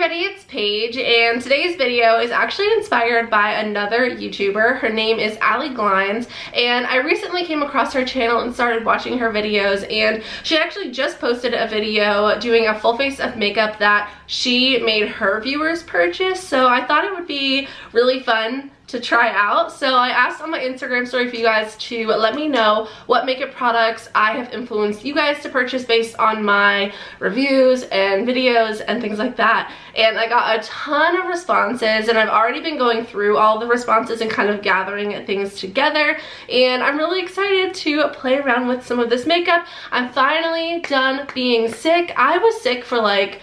everybody, it's Paige, and today's video is actually inspired by another YouTuber. Her name is Ali Glines, and I recently came across her channel and started watching her videos, and she actually just posted a video doing a full face of makeup that she made her viewers purchase, so I thought it would be really fun to try out. So I asked on my Instagram story for you guys to let me know what makeup products I have influenced you guys to purchase based on my reviews and videos and things like that. And I got a ton of responses, and I've already been going through all the responses and kind of gathering things together, and I'm really excited to play around with some of this makeup. I'm finally done being sick. I was sick for like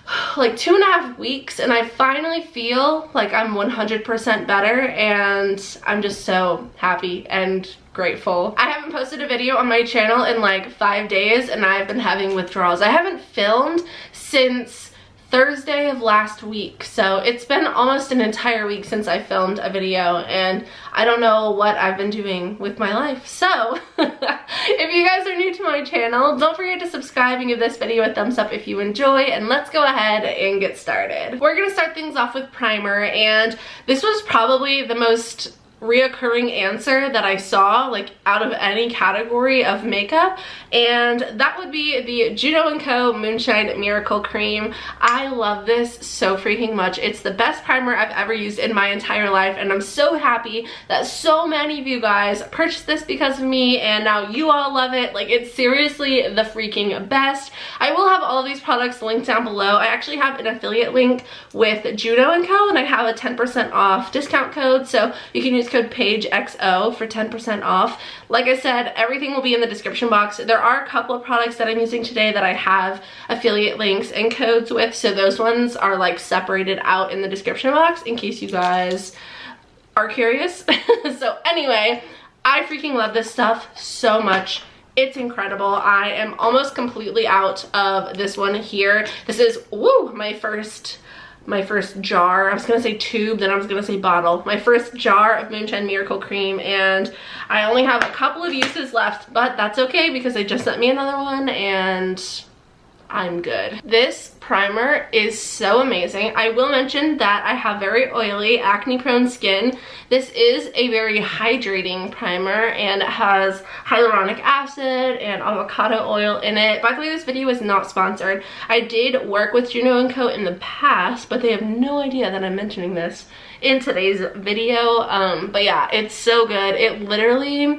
2.5 weeks, and I finally feel like I'm 100% better, and I'm just so happy and grateful. I haven't posted a video on my channel in like 5 days, and I've been having withdrawals. I haven't filmed since Thursday of last week, so it's been almost an entire week since I filmed a video, and I don't know what I've been doing with my life. So if you guys are new to my channel, don't forget to subscribe and give this video a thumbs up if you enjoy, and let's go ahead and get started. We're gonna start things off with primer, and this was probably the most reoccurring answer that I saw, like, out of any category of makeup, and that would be the Juno & Co. Moonshine Miracle Cream. I love this so freaking much. It's the best primer I've ever used in my entire life, and I'm so happy that so many of you guys purchased this because of me, and now you all love it. Like, it's seriously the freaking best. I will have all of these products linked down below. I actually have an affiliate link with Juno & Co., and I have a 10% off discount code, so you can use code PaigeXO for 10% off. Like I said, everything will be in the description box. There are a couple of products that I'm using today that I have affiliate links and codes with, so those ones are like separated out in the description box in case you guys are curious. So anyway, I freaking love this stuff so much. It's incredible. I am almost completely out of this one here. This is, woo, my first jar. I was gonna say tube, then I was gonna say bottle. My first jar of Moonshine Miracle Cream, and I only have a couple of uses left, but that's okay because they just sent me another one and I'm good. This primer is so amazing. I will mention that I have very oily, acne-prone skin. This is a very hydrating primer, and it has hyaluronic acid and avocado oil in it. By the way, this video is not sponsored. I did work with Juno & Co. in the past, but they have no idea that I'm mentioning this in today's video. But yeah, it's so good. It literally,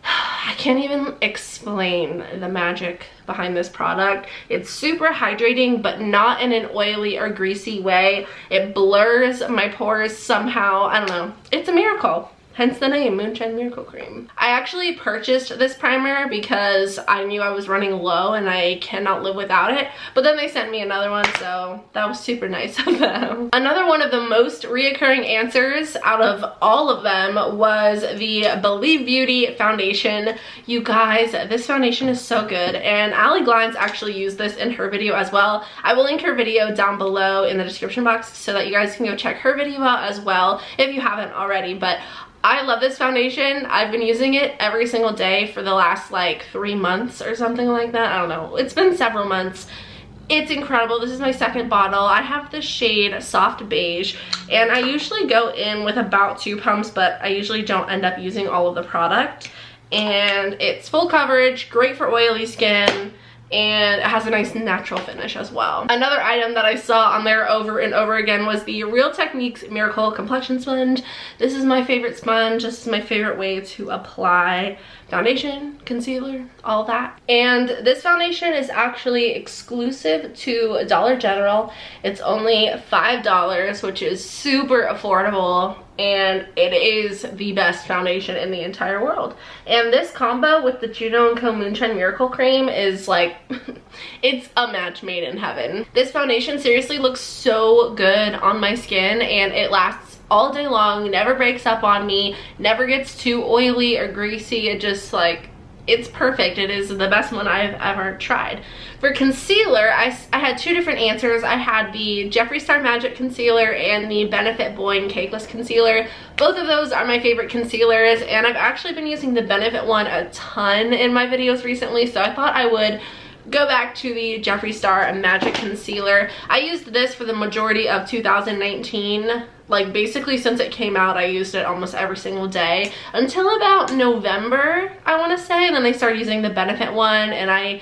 I can't even explain the magic behind this product. It's super hydrating, but not in an oily or greasy way. It blurs my pores somehow. I don't know. It's a miracle. Hence the name, Moonshine Miracle Cream. I actually purchased this primer because I knew I was running low and I cannot live without it. But then they sent me another one, so that was super nice of them. Another one of the most reoccurring answers out of all of them was the Believe Beauty foundation. You guys, this foundation is so good, and Ali Glines actually used this in her video as well. I will link her video down below in the description box so that you guys can go check her video out as well if you haven't already. But I love this foundation. I've been using it every single day for the last like 3 months or something like that. I don't know. It's been several months. It's incredible. This is my second bottle. I have the shade Soft Beige, and I usually go in with about 2 pumps, but I usually don't end up using all of the product. And it's full coverage, great for oily skin, and it has a nice natural finish as well. Another item that I saw on there over and over again was the Real Techniques Miracle Complexion Sponge. This is my favorite sponge. This is my favorite way to apply foundation, concealer, all that. And this foundation is actually exclusive to Dollar General. It's only $5, which is super affordable, and it is the best foundation in the entire world. And this combo with the Juno & Co. Moonshine Miracle Cream is like, it's a match made in heaven. This foundation seriously looks so good on my skin, and it lasts all day long, never breaks up on me, never gets too oily or greasy. It just, like, it's perfect. It is the best one I've ever tried. For concealer, I had 2 different answers. I had the Jeffree Star Magic Concealer and the Benefit Boing Cakeless Concealer. Both of those are my favorite concealers, and I've actually been using the Benefit one a ton in my videos recently, so I thought I would go back to the Jeffree Star Magic Concealer. I used this for the majority of 2019. Like basically since it came out, I used it almost every single day until about November, I want to say. And then I started using the Benefit one, and I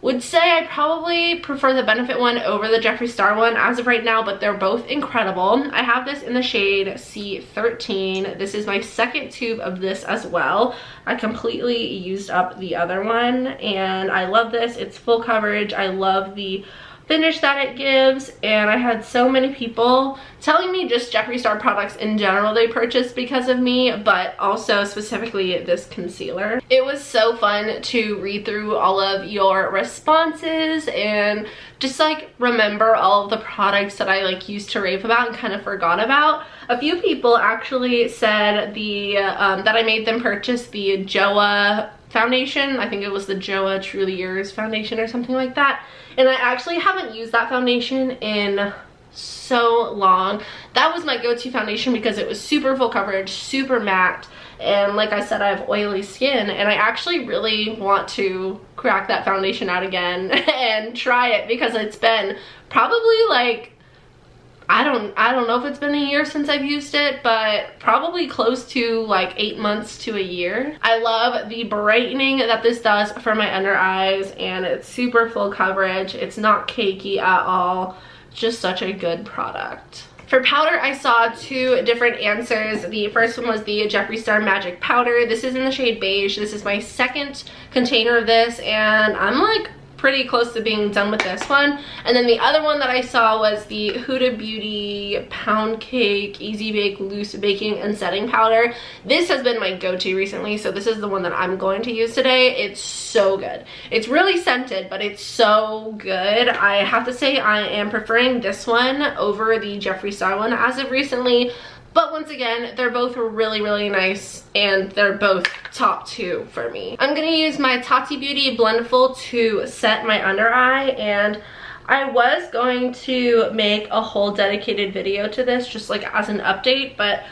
would say I probably prefer the Benefit one over the Jeffree Star one as of right now, but they're both incredible. I have this in the shade C13. This is my second tube of this as well. I completely used up the other one, and I love this. It's full coverage. I love the finish that it gives, and I had so many people telling me just Jeffree Star products in general they purchased because of me, but also specifically this concealer. It was so fun to read through all of your responses and just like remember all of the products that I like used to rave about and kind of forgot about. A few people actually said that I made them purchase the JOA foundation. I think it was the JOA Truly Yours foundation or something like that. And I actually haven't used that foundation in so long. That was my go-to foundation because it was super full coverage, super matte, and like I said, I have oily skin, and I actually really want to crack that foundation out again and try it because it's been probably like, I don't know if it's been a year since I've used it, but probably close to like 8 months to a year. I love the brightening that this does for my under eyes, and it's super full coverage. It's not cakey at all. Just such a good product. For powder, I saw two different answers. The first one was the Jeffree Star Magic Powder. This is in the shade Beige. This is my second container of this, and I'm like pretty close to being done with this one. And then the other one that I saw was the Huda Beauty Pound Cake Easy Bake Loose Baking and Setting Powder. This has been my go-to recently, so this is the one that I'm going to use today. It's so good. It's really scented, but it's so good. I have to say I am preferring this one over the Jeffree Star one as of recently. But once again, they're both really, really nice, and they're both top two for me. I'm gonna use my TATI Beauty Blendful to set my under eye, and I was going to make a whole dedicated video to this just like as an update, but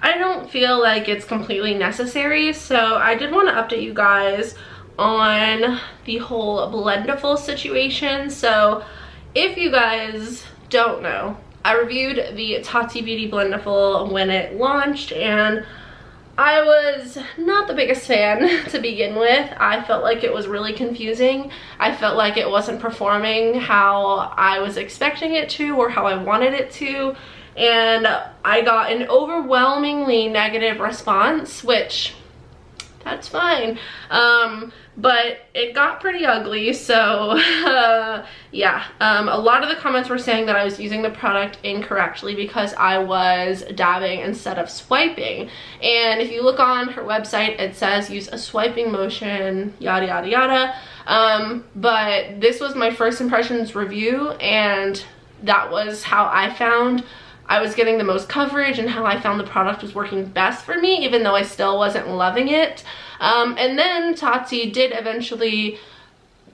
I don't feel like it's completely necessary. So I did want to update you guys on the whole Blendful situation. So if you guys don't know, I reviewed the TATI Beauty Blendful when it launched, and I was not the biggest fan to begin with. I felt like it was really confusing. I felt like it wasn't performing how I was expecting it to or how I wanted it to, and I got an overwhelmingly negative response, which that's fine. But it got pretty ugly, so yeah. A lot of the comments were saying that I was using the product incorrectly because I was dabbing instead of swiping. And if you look on her website, it says use a swiping motion, yada yada yada. But this was my first impressions review, and that was how I found I was getting the most coverage and how I found the product was working best for me, even though I still wasn't loving it. And then TATI did eventually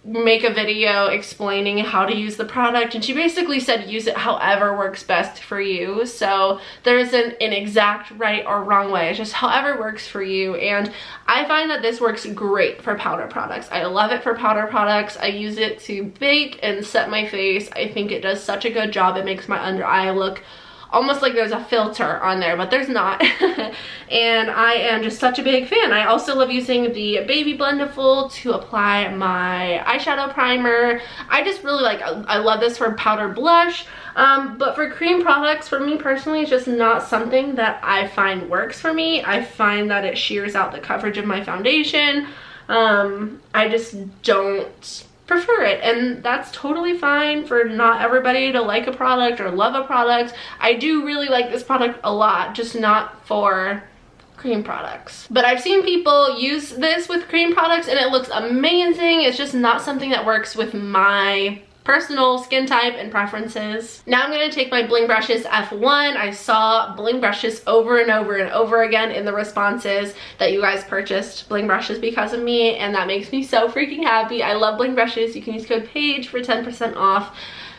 make a video explaining how to use the product, and she basically said use it however works best for you. So there isn't an exact right or wrong way, it's just however works for you. And I find that this works great for powder products. I love it for powder products. I use it to bake and set my face. I think it does such a good job. It makes my under eye look almost like there's a filter on there, but there's not. And I am just such a big fan. I also love using the Baby Blendful to apply my eyeshadow primer. I just really like, I love this for powder blush. But for cream products, for me personally, it's just not something that I find works for me. I find that it shears out the coverage of my foundation. I just don't prefer it, and that's totally fine for not everybody to like a product or love a product. I do really like this product a lot, just not for cream products. But I've seen people use this with cream products and it looks amazing. It's just not something that works with my personal skin type and preferences. Now I'm going to take my bling brushes F1. I saw bling brushes over and over and over again in the responses that you guys purchased bling brushes because of me, and that makes me so freaking happy. I love bling brushes. You can use code PAIGE for 10% off.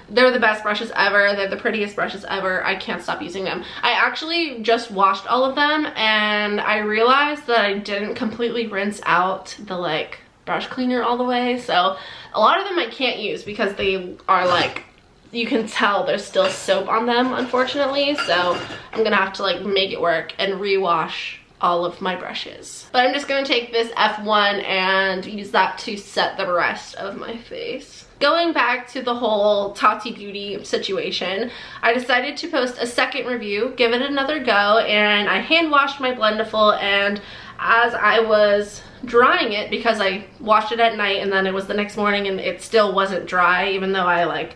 They're the best brushes ever. They're the prettiest brushes ever. I can't stop using them. I actually just washed all of them, and I realized that I didn't completely rinse out the like brush cleaner all the way. So a lot of them I can't use because they are like, you can tell there's still soap on them, unfortunately. So I'm gonna have to like make it work and rewash all of my brushes. But I'm just gonna take this F1 and use that to set the rest of my face. Going back to the whole Tati Beauty situation, I decided to post a second review, give it another go, and I hand washed my Blendiful, and as I was drying it, because I washed it at night and then it was the next morning and it still wasn't dry, even though I like,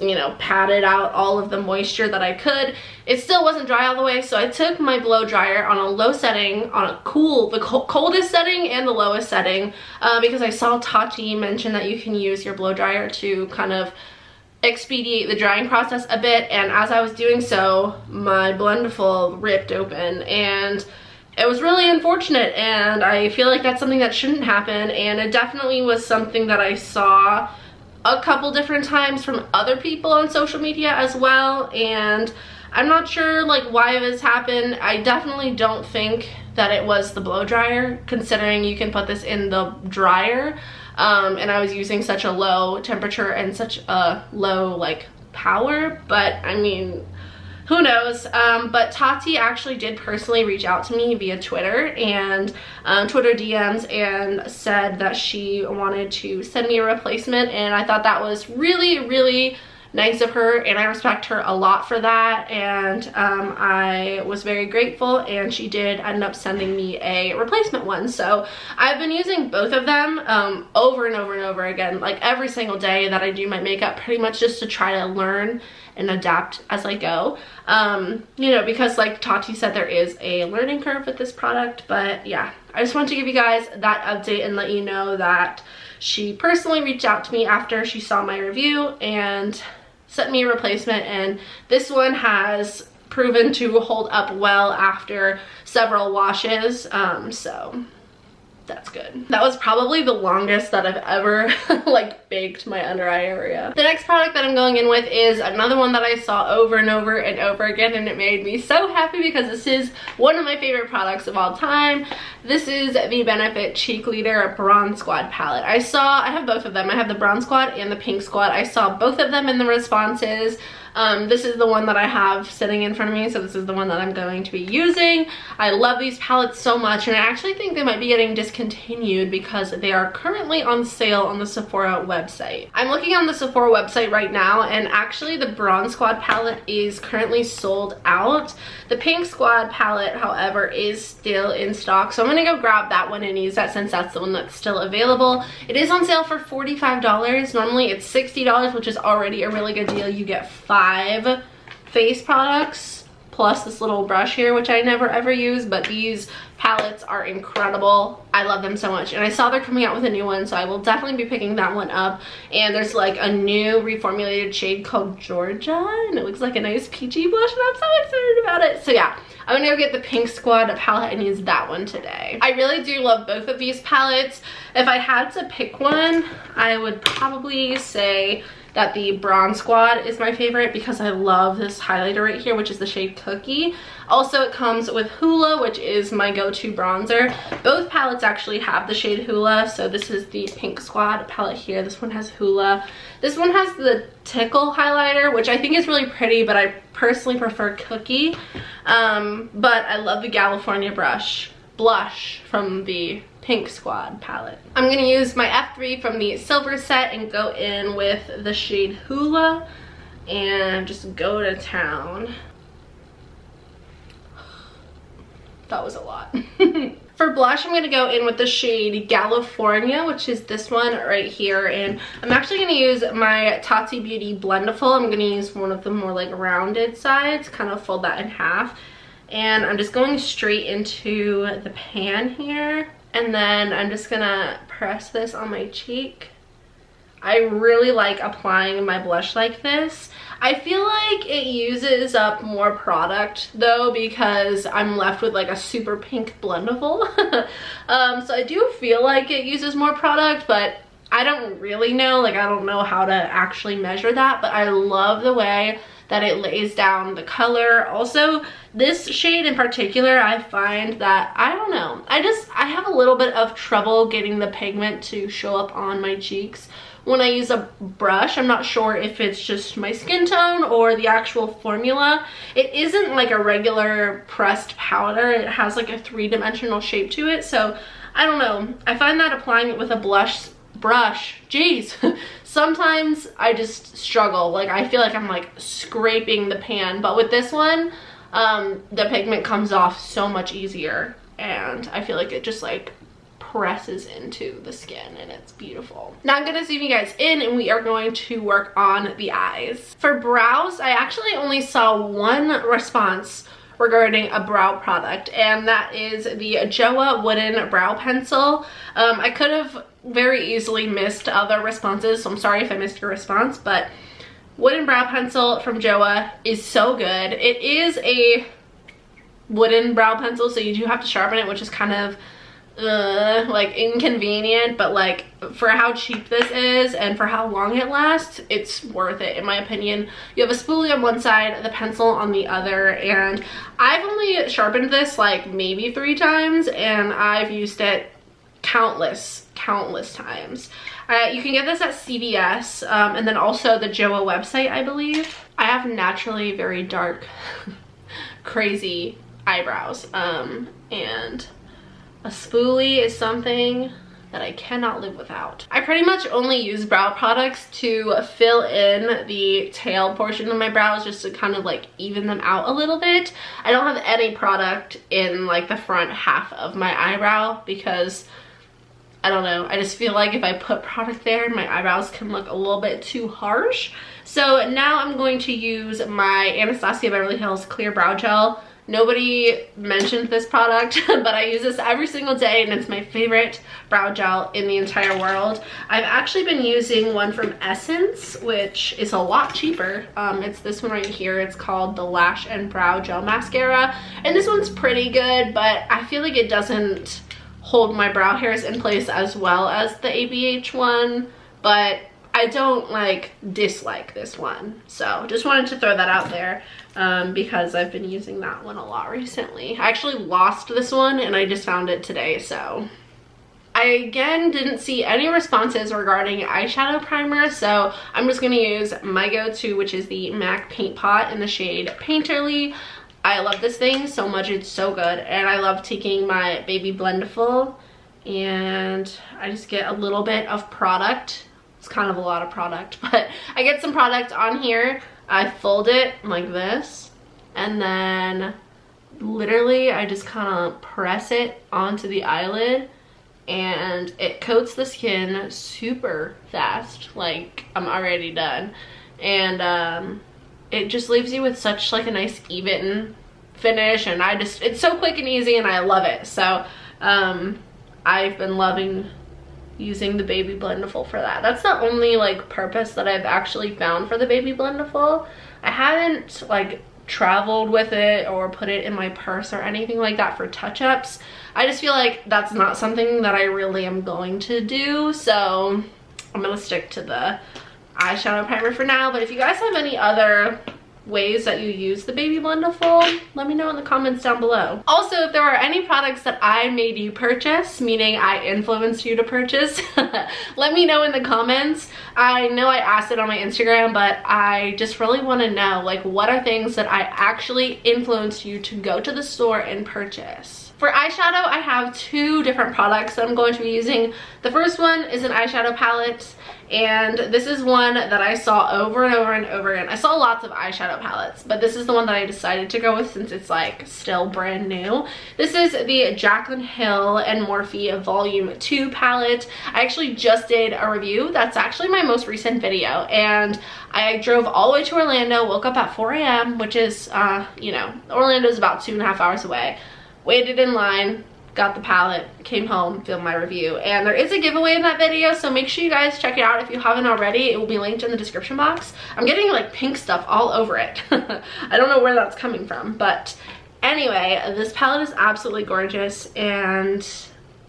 you know, patted out all of the moisture that I could, it still wasn't dry all the way. So I took my blow dryer on a low setting, on a coldest setting and the lowest setting, because I saw Tati mention that you can use your blow dryer to kind of expedite the drying process a bit, and as I was doing so, my Blendiful ripped open, and it was really unfortunate, and I feel like that's something that shouldn't happen, and it definitely was something that I saw a couple different times from other people on social media as well, and I'm not sure like why this happened. I definitely don't think that it was the blow dryer, considering you can put this in the dryer, and I was using such a low temperature and such a low like power, but I mean, who knows. But Tati actually did personally reach out to me via Twitter and Twitter DMs and said that she wanted to send me a replacement, and I thought that was really nice of her, and I respect her a lot for that, and I was very grateful, and she did end up sending me a replacement one. So I've been using both of them over and over again, like every single day that I do my makeup, pretty much just to try to learn and adapt as I go, you know, because like Tati said, there is a learning curve with this product. But yeah, I just wanted to give you guys that update and let you know that she personally reached out to me after she saw my review and sent me a replacement, and this one has proven to hold up well after several washes, so that's good. That was probably the longest that I've ever like baked my under eye area. The next product that I'm going in with is another one that I saw over and over again, and it made me so happy because this is one of my favorite products of all time. This is the Benefit Cheek Leader Bronze Squad palette. I have both of them. I have the Bronze Squad and the Pink Squad. I saw both of them in the responses. This is the one that I have sitting in front of me, so this is the one that I'm going to be using. I love these palettes so much, and I actually think they might be getting discontinued because they are currently on sale on the Sephora website. I'm looking on the Sephora website right now, and actually the Bronze Squad palette is currently sold out. The Pink Squad palette, however, is still in stock, so I'm gonna go grab that one and use that since that's the one that's still available. It is on sale for $45. Normally it's $60, which is already a really good deal. You get 5 face products plus this little brush here, which I never ever use, but these palettes are incredible. I love them so much, and I saw they're coming out with a new one, so I will definitely be picking that one up. And there's like a new reformulated shade called Georgia, and it looks like a nice peachy blush, and I'm so excited about it. So yeah, I'm gonna go get the Pink Squad palette and use that one today. I really do love both of these palettes. If I had to pick one, I would probably say that the Bronze Squad is my favorite because I love this highlighter right here, which is the shade Cookie. Also, it comes with Hoola, which is my go-to bronzer. Both palettes actually have the shade Hoola, so this is the Pink Squad palette here. This one has Hoola. This one has the Tickle highlighter, which I think is really pretty, but I personally prefer Cookie. But I love the California blush from the Pink Squad palette. I'm gonna use my F3 from the silver set and go in with the shade Hoola and just go to town. That was a lot. For blush, I'm gonna go in with the shade California, which is this one right here, and I'm actually gonna use my Tati Beauty Blendiful. I'm gonna use one of the more like rounded sides, kind of fold that in half, and I'm just going straight into the pan here. And then I'm just gonna press this on my cheek. I really like applying my blush like this. I feel like it uses up more product though, because I'm left with like a super pink Blendiful. So I do feel like it uses more product, but I don't really know, like I don't know how to actually measure that, but I love the way that it lays down the color. Also, this shade in particular, I find that, I don't know, I have a little bit of trouble getting the pigment to show up on my cheeks when I use a brush. I'm not sure if it's just my skin tone or the actual formula. It isn't like a regular pressed powder. It has like a three-dimensional shape to it, so I don't know. I find that applying it with a brush, geez, sometimes I just struggle. Like I feel like I'm like scraping the pan, but with this one, the pigment comes off so much easier, and I feel like it just like presses into the skin, and it's beautiful. Now I'm gonna zoom you guys in, and we are going to work on the eyes. For brows, I actually only saw one response regarding a brow product, and that is the JOA wooden brow pencil. I could have very easily missed other responses, so I'm sorry if I missed your response, but wooden brow pencil from JOA is so good. It is a wooden brow pencil, so you do have to sharpen it, which is kind of like inconvenient, but like for how cheap this is and for how long it lasts, it's worth it in my opinion. You have a spoolie on one side, the pencil on the other, and I've only sharpened this like maybe 3 times, and I've used it countless times. You can get this at CVS, and then also the JOA website, I believe. I have naturally very dark crazy eyebrows, and a spoolie is something that I cannot live without. I pretty much only use brow products to fill in the tail portion of my brows, just to kind of like even them out a little bit. I don't have any product in like the front half of my eyebrow because I don't know, I just feel like if I put product there, my eyebrows can look a little bit too harsh. So now I'm going to use my Anastasia Beverly Hills Clear Brow Gel. Nobody mentioned this product, but I use this every single day, and it's my favorite brow gel in the entire world. I've actually been using one from Essence, which is a lot cheaper. It's this one right here. It's called the Lash and Brow Gel Mascara, and this one's pretty good, but I feel like it doesn't hold my brow hairs in place as well as the ABH one, but I don't like dislike this one. So just wanted to throw that out there because I've been using that one a lot recently. I actually lost this one and I just found it today, so. I again didn't see any responses regarding eyeshadow primer, so I'm just gonna use my go-to, which is the MAC Paint Pot in the shade Painterly. I love this thing so much, it's so good, and I love taking my Baby Blendiful and I just get a little bit of product. It's kind of a lot of product, but I get some product on here. I fold it like this, and then literally I just kind of press it onto the eyelid, and it coats the skin super fast. Like, I'm already done, and it just leaves you with such like a nice even finish, and it's so quick and easy, and I love it. So I've been loving using the Baby Blendiful for that. That's the only like purpose that I've actually found for the Baby Blendiful. I haven't like traveled with it or put it in my purse or anything like that for touch-ups. I just feel like that's not something that I really am going to do, so I'm gonna stick to the eyeshadow primer for now. But if you guys have any other ways that you use the Baby Blendiful, let me know in the comments down below. Also, if there are any products that I made you purchase, meaning I influenced you to purchase, let me know in the comments. I know I asked it on my Instagram, but I just really want to know, like, what are things that I actually influenced you to go to the store and purchase? For eyeshadow, I have 2 different products that I'm going to be using. The first one is an eyeshadow palette, and this is one that I saw over and over and over again. I saw lots of eyeshadow palettes, but this is the one that I decided to go with since it's like still brand new. This is the Jaclyn Hill and Morphe Volume 2 palette. I actually just did a review. That's actually my most recent video, and I drove all the way to Orlando, woke up at 4 a.m., which is, you know, Orlando's about 2.5 hours away. Waited in line, got the palette, came home, filmed my review, and there is a giveaway in that video, so make sure you guys check it out if you haven't already. It will be linked in the description box. I'm getting like pink stuff all over it. I don't know where that's coming from, but anyway, this palette is absolutely gorgeous, and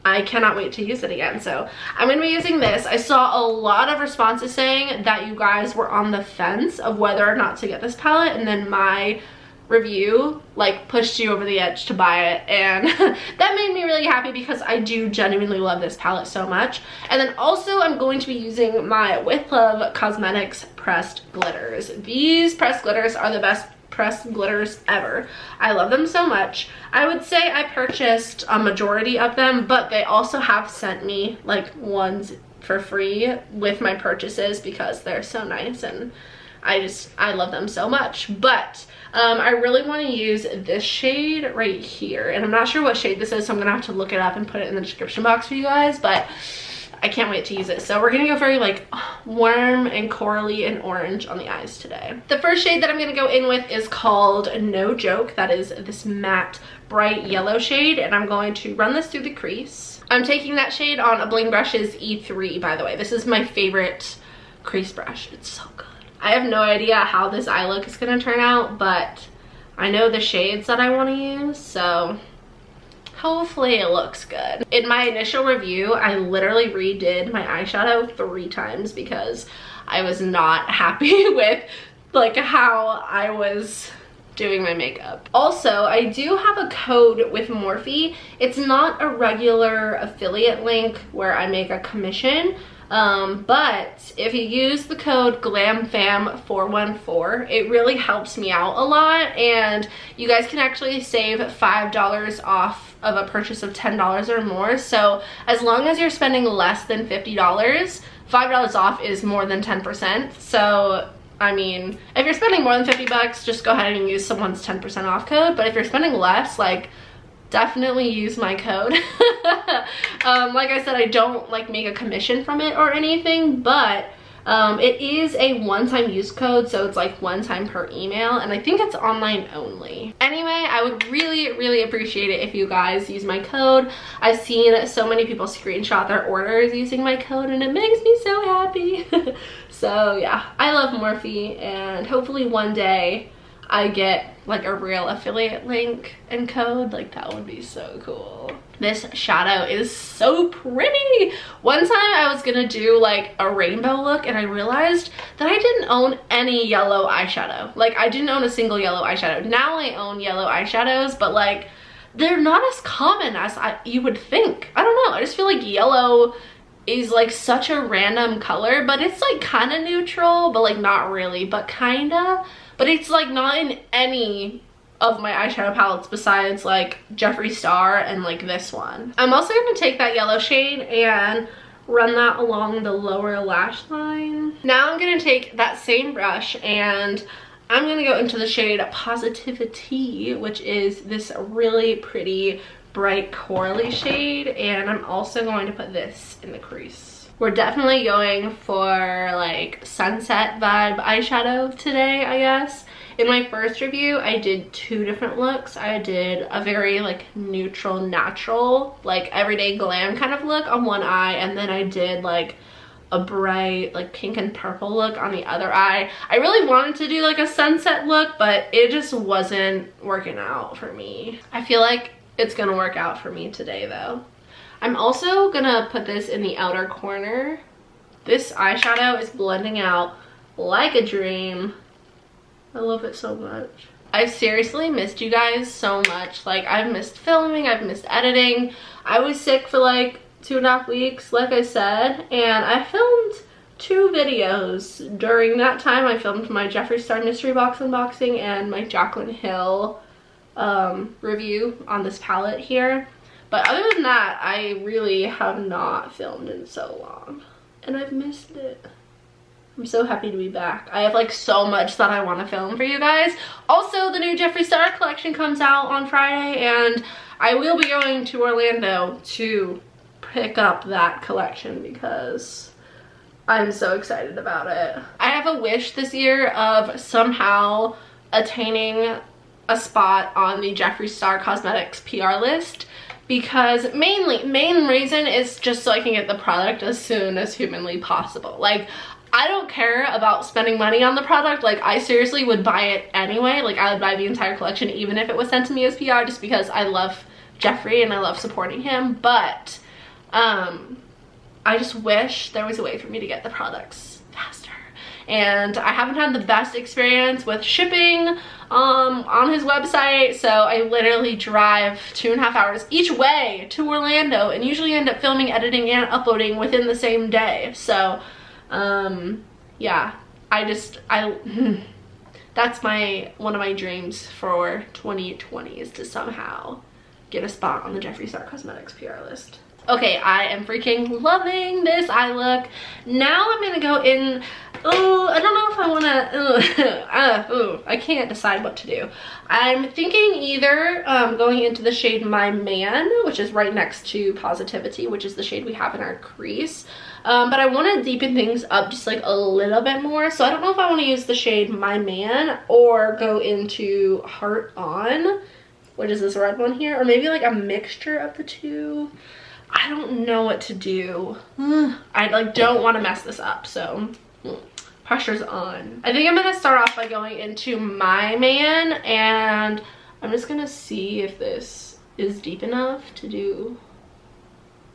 I cannot wait to use it again. So I'm gonna be using this. I saw a lot of responses saying that you guys were on the fence of whether or not to get this palette, and then my review like pushed you over the edge to buy it, and that made me really happy because I do genuinely love this palette so much. And then also I'm going to be using my With Love Cosmetics pressed glitters. These pressed glitters are the best pressed glitters ever. I love them so much. I would say I purchased a majority of them, but they also have sent me like ones for free with my purchases because they're so nice, and I love them so much. But I really want to use this shade right here, and I'm not sure what shade this is, so I'm gonna have to look it up and put it in the description box for you guys, but I can't wait to use it. So we're gonna go very like warm and corally and orange on the eyes today. The first shade that I'm gonna go in with is called No Joke. That is this matte bright yellow shade, and I'm going to run this through the crease. I'm taking that shade on a Bling Brush's E3, by the way. This is my favorite crease brush. It's so good. I have no idea how this eye look is gonna turn out, but I know the shades that I want to use, so hopefully it looks good. In my initial review, I literally redid my eyeshadow 3 times because I was not happy with like how I was doing my makeup. Also, I do have a code with Morphe. It's not a regular affiliate link where I make a commission, but if you use the code GLAMFAM414, it really helps me out a lot, and you guys can actually save $5 off of a purchase of $10 or more. So as long as you're spending less than $50, $5 off is more than 10%. So I mean, if you're spending more than 50 bucks, just go ahead and use someone's 10% off code. But if you're spending less, like, definitely use my code. Like I said, I don't like make a commission from it or anything, but it is a one-time use code, so it's like one time per email, and I think it's online only. Anyway, I would really appreciate it if you guys use my code. I've seen so many people screenshot their orders using my code, and it makes me so happy. So yeah, I love Morphe, and hopefully one day I get like a real affiliate link and code. Like, that would be so cool. This shadow is so pretty. One time I was gonna do like a rainbow look, and I realized that I didn't own any yellow eyeshadow. Like, I didn't own a single yellow eyeshadow. Now I own yellow eyeshadows, but like, they're not as common as you would think. I don't know, I just feel like yellow is like such a random color, but it's like kind of neutral, but like not really, but kind of. But it's like not in any of my eyeshadow palettes besides like Jeffree Star and like this one. I'm also going to take that yellow shade and run that along the lower lash line. Now I'm going to take that same brush and I'm going to go into the shade Positivity, which is this really pretty bright corally shade, and I'm also going to put this in the crease. We're definitely going for like sunset vibe eyeshadow today, I guess. In my first review, I did 2 different looks. I did a very like neutral, natural, like everyday glam kind of look on one eye, and then I did like a bright like pink and purple look on the other eye. I really wanted to do like a sunset look, but it just wasn't working out for me. I feel like it's gonna work out for me today though. I'm also gonna put this in the outer corner. This eyeshadow is blending out like a dream. I love it so much. I've seriously missed you guys so much. Like, I've missed filming, I've missed editing. I was sick for like 2.5 weeks, like I said, and I filmed 2 videos. During that time, I filmed my Jeffree Star mystery box unboxing and my Jaclyn Hill review on this palette here. But other than that, I really have not filmed in so long, and I've missed it. I'm so happy to be back. I have like so much that I want to film for you guys. Also, the new Jeffree Star collection comes out on Friday, and I will be going to Orlando to pick up that collection because I'm so excited about it. I have a wish this year of somehow attaining a spot on the Jeffree Star Cosmetics PR list, because main reason is just so I can get the product as soon as humanly possible. Like, I don't care about spending money on the product. Like, I seriously would buy it anyway. Like, I would buy the entire collection even if it was sent to me as PR, just because I love Jeffree and I love supporting him. But I just wish there was a way for me to get the products faster. And I haven't had the best experience with shipping on his website, so I literally drive 2.5 hours each way to Orlando and usually end up filming, editing, and uploading within the same day. So yeah, that's one of my dreams for 2020 is to somehow get a spot on the Jeffree Star Cosmetics PR list. Okay, I am freaking loving this eye look. Now I'm gonna go in, I don't know if I wanna, I can't decide what to do. I'm thinking either going into the shade My Man, which is right next to Positivity, which is the shade we have in our crease. But I wanna deepen things up just like a little bit more. So I don't know if I wanna use the shade My Man or go into Heart On, which is this red one here, or maybe like a mixture of the two. I don't know what to do. I like don't want to mess this up, so pressure's on. I think I'm gonna start off by going into My Man, and I'm just gonna see if this is deep enough to do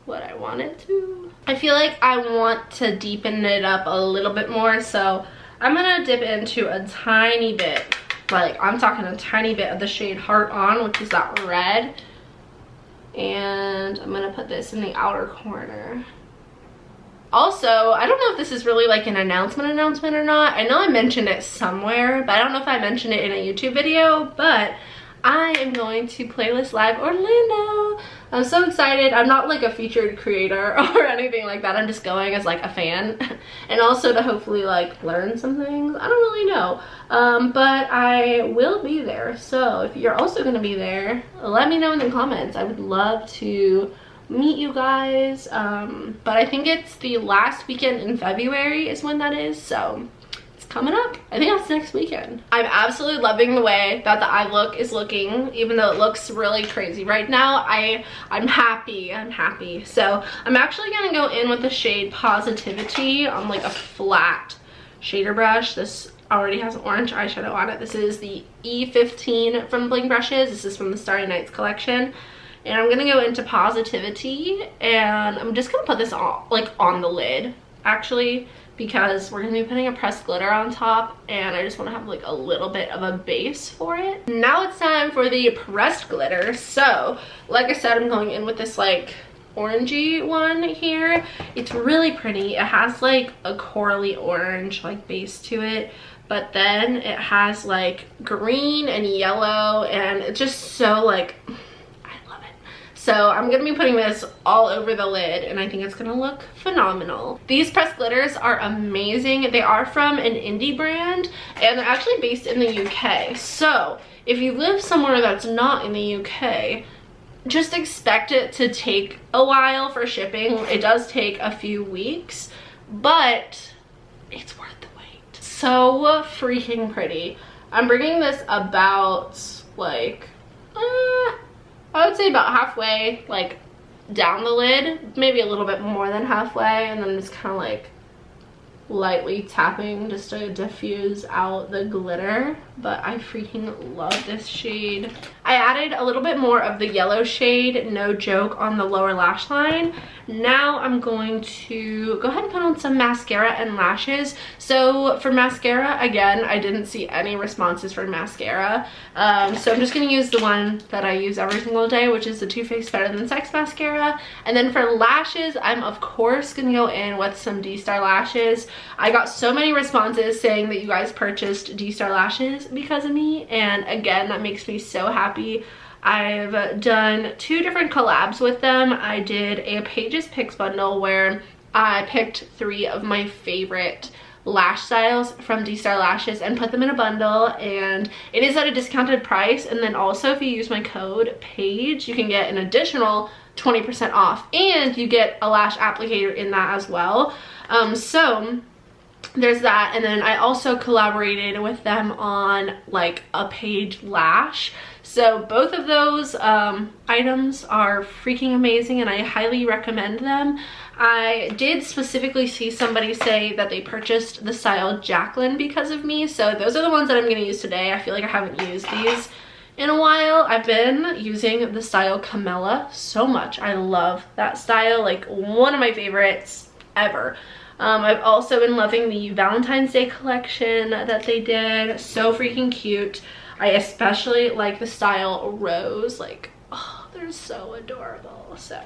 what I want it to. I feel like I want to deepen it up a little bit more, so I'm gonna dip into a tiny bit, like I'm talking a tiny bit of the shade Heart On, which is that red. And I'm gonna put this in the outer corner. Also, I don't know if this is really like an announcement or not. I know I mentioned it somewhere, but I don't know if I mentioned it in a YouTube video, but I am going to Playlist Live Orlando. I'm so excited. I'm not like a featured creator or anything like that. I'm just going as like a fan and also to hopefully like learn some things. I don't really know. But I will be there. So if you're also going to be there, let me know in the comments. I would love to meet you guys. But I think it's the last weekend in February is when that is. So coming up. I think that's next weekend. I'm absolutely loving the way that the eye look is looking, even though it looks really crazy right now. I'm happy. So I'm actually gonna go in with the shade Positivity on like a flat shader brush. This already has orange eyeshadow on it. This is the E15 from Bling Brushes. This is from the Starry Nights collection. And I'm gonna go into Positivity, and I'm just gonna put this on, like on the lid actually, because we're gonna be putting a pressed glitter on top, and I just want to have like a little bit of a base for it. Now it's time for the pressed glitter. So like I said, I'm going in with this like orangey one here. It's really pretty. It has like a corally orange like base to it, but then it has like green and yellow, and it's just so like, so I'm going to be putting this all over the lid, and I think it's going to look phenomenal. These pressed glitters are amazing. They are from an indie brand, and they're actually based in the UK. So if you live somewhere that's not in the UK, just expect it to take a while for shipping. It does take a few weeks, but it's worth the wait. So freaking pretty. I'm bringing this about like, I would say about halfway, like down the lid, maybe a little bit more than halfway, and then just kind of like lightly tapping just to diffuse out the glitter. But I freaking love this shade. I added a little bit more of the yellow shade, No Joke, on the lower lash line. Now I'm going to go ahead and put on some mascara and lashes. So for mascara, again, I didn't see any responses for mascara. So I'm just going to use the one that I use every single day, which is the Too Faced Better Than Sex mascara. And then for lashes, I'm of course going to go in with some D-Star lashes. I got so many responses saying that you guys purchased D-Star lashes because of me, and again, that makes me so happy. I've done 2 different collabs with them. I did a Paige's Picks bundle where I picked 3 of my favorite lash styles from D-Star Lashes and put them in a bundle, and it is at a discounted price. And then also, if you use my code PAIGE, you can get an additional 20% off, and you get a lash applicator in that as well. So there's that. And then I also collaborated with them on like a Paige lash. So both of those items are freaking amazing, and I highly recommend them. I did specifically see somebody say that they purchased the style Jacqueline because of me, so those are the ones that I'm going to use today. I feel like I haven't used these in a while. I've been using the style Camilla so much. I love that style, like one of my favorites ever. I've also been loving the Valentine's Day collection that they did. So freaking cute. I especially like the style Rose. Like, oh, they're so adorable. So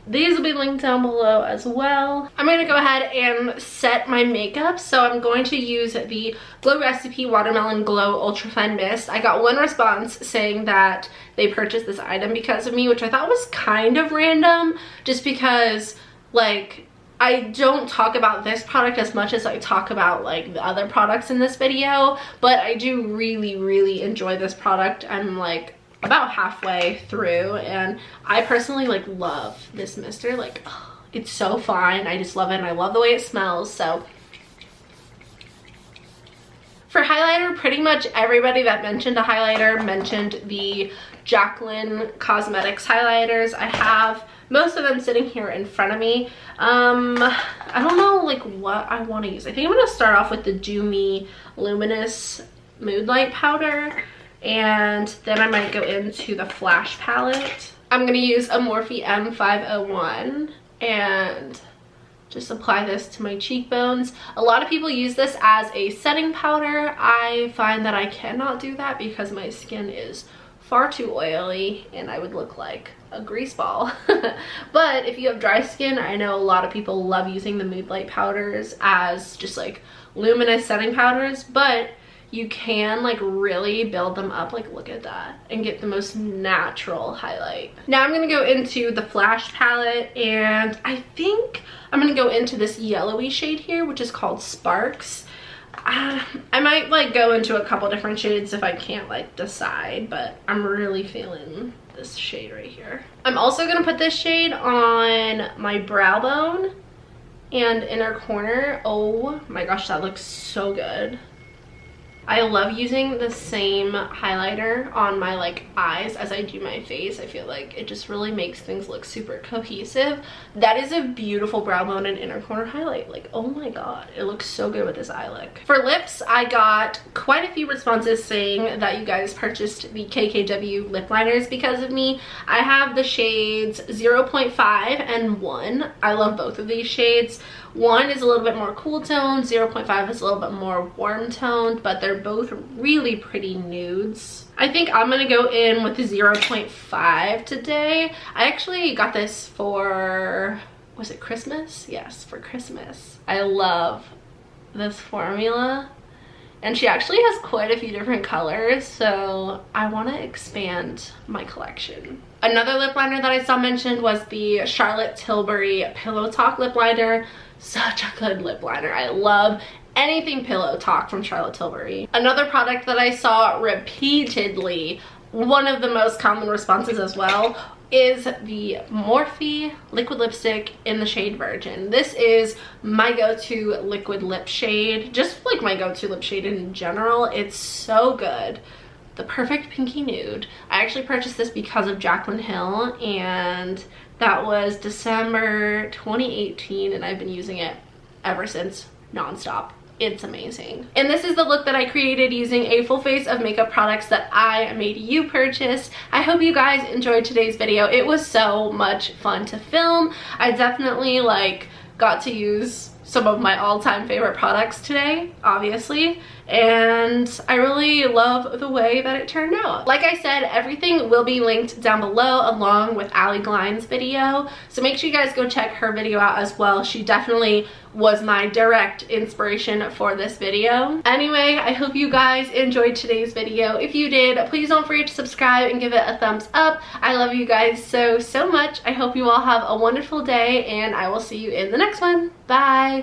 these will be linked down below as well. I'm going to go ahead and set my makeup. So I'm going to use the Glow Recipe Watermelon Glow Ultra Fine Mist. I got one response saying that they purchased this item because of me, which I thought was kind of random, just because, like, I don't talk about this product as much as I talk about like the other products in this video, but I do really enjoy this product. I'm like about halfway through, and I personally like love this mister. Like, oh, it's so fine. I just love it, and I love the way it smells. So for highlighter, pretty much everybody that mentioned a highlighter mentioned the Jaclyn Cosmetics highlighters. I have most of them sitting here in front of me. I don't know like what I want to use. I think I'm going to start off with the Do Me Luminous Mood Light Powder, and then I might go into the Flash palette. I'm going to use a Morphe M501 and just apply this to my cheekbones. A lot of people use this as a setting powder. I find that I cannot do that because my skin is far too oily and I would look like a grease ball. But if you have dry skin, I know a lot of people love using the Mood Light powders as just like luminous setting powders, but you can like really build them up, like look at that, and get the most natural highlight. Now I'm gonna go into the Flash palette, and I think I'm gonna go into this yellowy shade here, which is called Sparks. I might like go into a couple different shades if I can't like decide, but I'm really feeling this shade right here. I'm also gonna put this shade on my brow bone and inner corner. Oh my gosh, that looks so good. I love using the same highlighter on my like eyes as I do my face. I feel like it just really makes things look super cohesive. That is a beautiful brow bone and inner corner highlight. Like, oh my god, it looks so good with this eye look. For lips, I got quite a few responses saying that you guys purchased the KKW lip liners because of me. I have the shades 0.5 and 1. I love both of these shades. 1 is a little bit more cool toned, 0.5 is a little bit more warm toned, but they're both really pretty nudes. I think I'm gonna go in with the 0.5 today. I actually got this for, was it Christmas? Yes, for Christmas. I love this formula, and she actually has quite a few different colors, so I want to expand my collection. Another lip liner that I saw mentioned was the Charlotte Tilbury Pillow Talk lip liner. Such a good lip liner. I love anything Pillow Talk from Charlotte Tilbury. Another product that I saw repeatedly, one of the most common responses as well, is the Morphe liquid lipstick in the shade Virgin. This is my go-to liquid lip shade, just like my go-to lip shade in general. It's so good. The perfect pinky nude. I actually purchased this because of Jaclyn Hill, and that was December 2018, and I've been using it ever since, nonstop. It's amazing. And this is the look that I created using a full face of makeup products that I made you purchase. I hope you guys enjoyed today's video. It was so much fun to film. I definitely like got to use some of my all-time favorite products today, obviously, and I really love the way that it turned out. Like I said, everything will be linked down below along with Allie Glines' video, so make sure you guys go check her video out as well. She definitely was my direct inspiration for this video. Anyway, I hope you guys enjoyed today's video. If you did, please don't forget to subscribe and give it a thumbs up. I love you guys so much. I hope you all have a wonderful day, and I will see you in the next one. Bye!